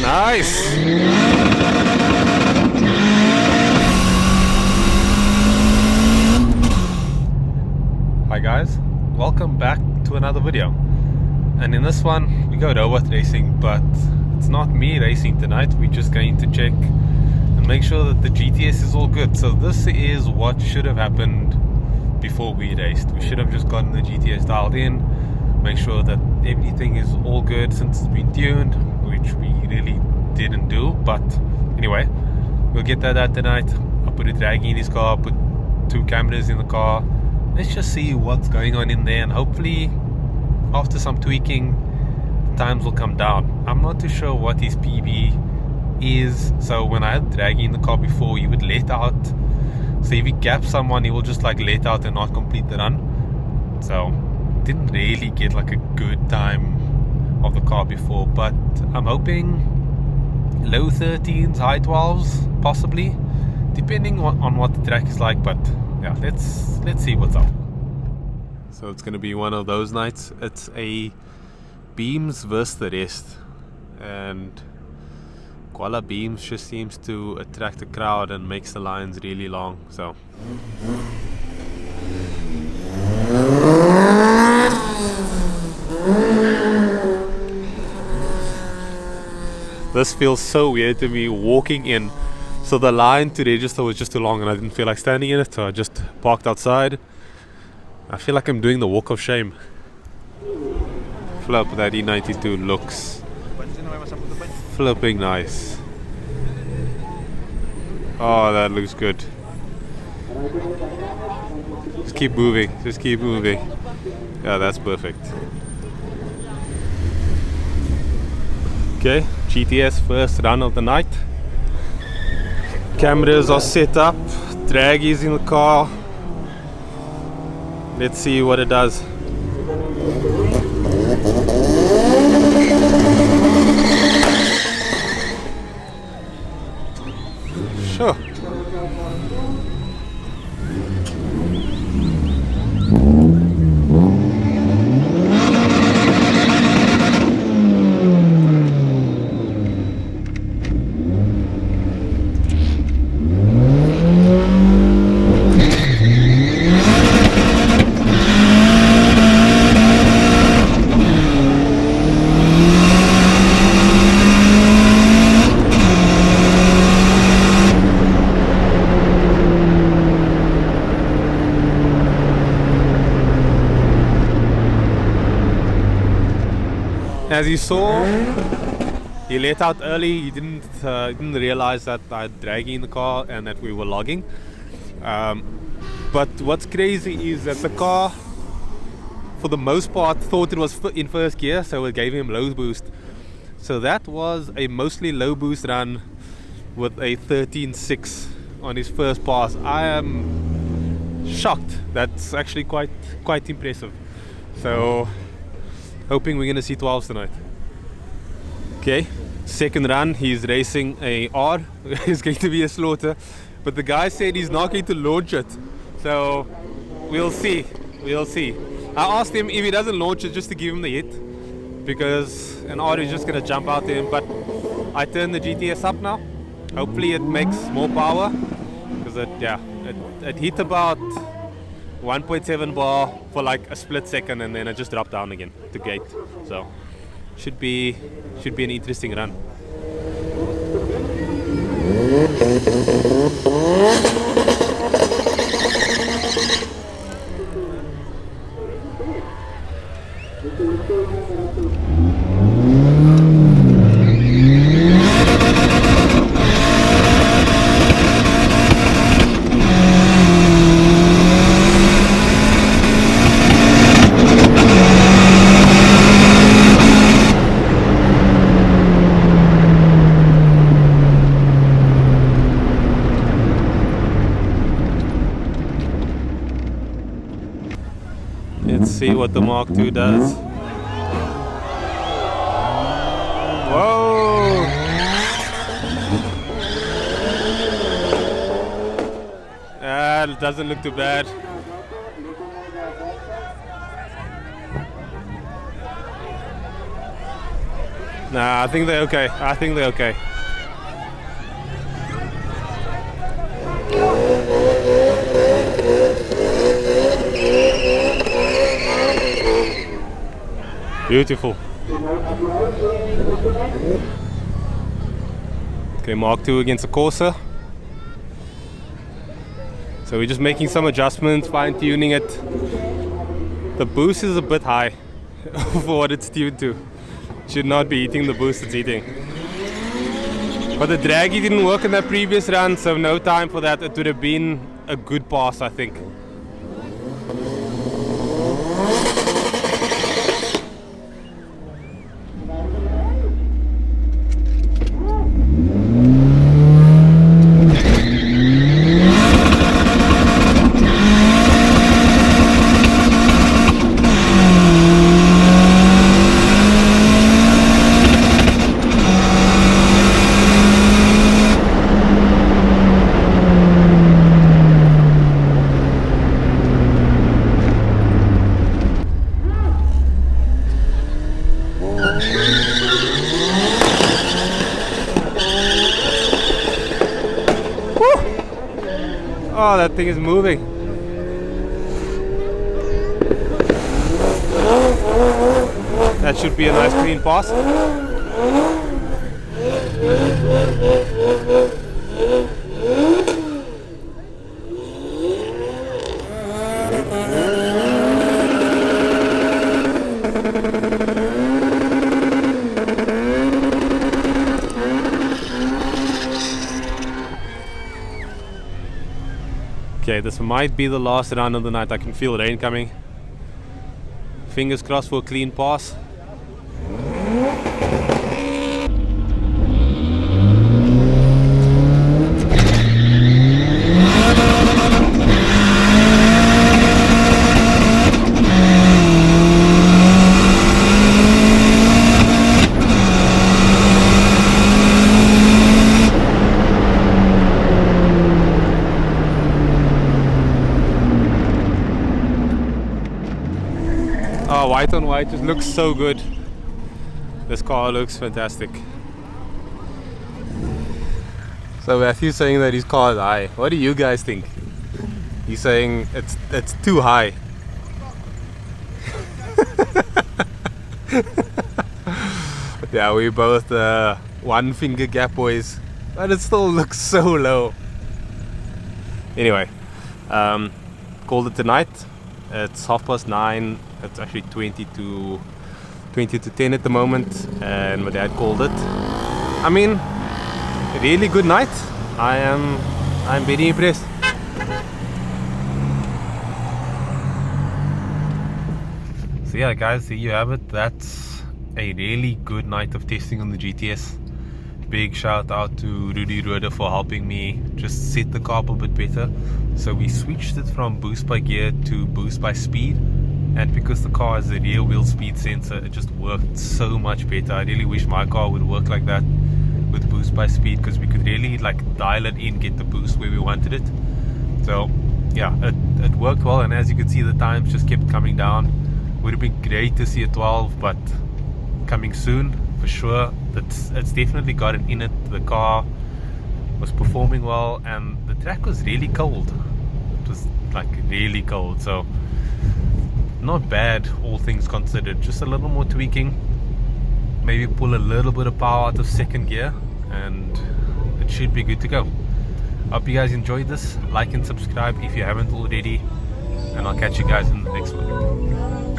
Nice. Hi guys, welcome back to another video. And in this one we go robot racing, but it's not me racing tonight. We're just going to check and make sure that the GTS is all good. So this is what should have happened before we raced. We should have just gotten the GTS dialed in, make sure that everything is all good since it's been tuned, which we really didn't do. But anyway, we'll get that out tonight. I'll put a draggy in his car, put 2 cameras in the car. Let's just see what's going on in there, and hopefully after some tweaking times will come down. I'm not too sure what his PB is. So when I had draggy in the car before, he would let out. So if he gaps someone, he will just like let out and not complete the run. So didn't really get like a good time of the car before, but I'm hoping low 13s, high 12s possibly, depending on what the track is like. But yeah, let's see what's up. So it's gonna be one of those nights. It's a beams versus the rest, and Koala beams just seems to attract the crowd and makes the lines really long. So this feels so weird to me walking in. So the line to register was just too long and I didn't feel like standing in it, so I just parked outside. I feel like I'm doing the walk of shame. Flip, that E92 looks flipping nice. Oh, that looks good. Just keep moving, just keep moving. Yeah, that's perfect. Okay, GTS first run of the night. Cameras are set up, drag is in the car. Let's see what it does. Sure. As you saw, he let out early. He didn't realize that I had draggy in the car and that we were logging. But what's crazy is that the car, for the most part, thought it was in first gear, so it gave him low boost. So that was a mostly low boost run with a 13.6 on his first pass. I am shocked. That's actually quite impressive. So hoping we're gonna see 12s tonight. Okay, second run, he's racing a R. It's going to be a slaughter, but the guy said he's not going to launch it, so we'll see. I asked him if he doesn't launch it just to give him the hit, because an R is just gonna jump out to him. But I turned the GTS up now. Hopefully it makes more power, because it hit about 1.7 bar for like a split second, and then it just dropped down again to gate. So should be an interesting run. Let's see what the Mk2 does. Whoa! It doesn't look too bad. Nah, I think they're okay. I think they're okay. Beautiful. Okay, Mk2 against the Corsa. So we're just making some adjustments, fine tuning it. The boost is a bit high for what it's tuned to. Should not be eating the boost it's eating. But the draggy didn't work in that previous run, so no time for that. It would have been a good pass, I think. Oh, that thing is moving. That should be a nice clean pass. Okay, this might be the last run of the night. I can feel rain coming. Fingers crossed for a clean pass. Oh, white on white just looks so good. This car looks fantastic. So Matthew's saying that his car is high. What do you guys think? He's saying it's too high. Yeah, we both one finger gap boys, but it still looks so low. Anyway, called it tonight. It's 9:30. It's actually 20 to 10 at the moment, and my dad called it. I mean, really good night. I'm very impressed. So yeah, guys, there you have it. That's a really good night of testing on the GTS. Big shout out to Rudy Roeder for helping me just set the car up a bit better. So we switched it from boost by gear to boost by speed, and because the car has a rear wheel speed sensor, it just worked so much better. I really wish my car would work like that with boost by speed, because we could really like dial it in, get the boost where we wanted it. So yeah, it worked well, and as you can see, the times just kept coming down. Would have been great to see a 12, but coming soon for sure. It's definitely got it in it. The car was performing well, and the track was really cold. It was like really cold, so not bad all things considered. Just a little more tweaking, maybe pull a little bit of power out of second gear, and it should be good to go. Hope you guys enjoyed this. Like and subscribe if you haven't already, and I'll catch you guys in the next one.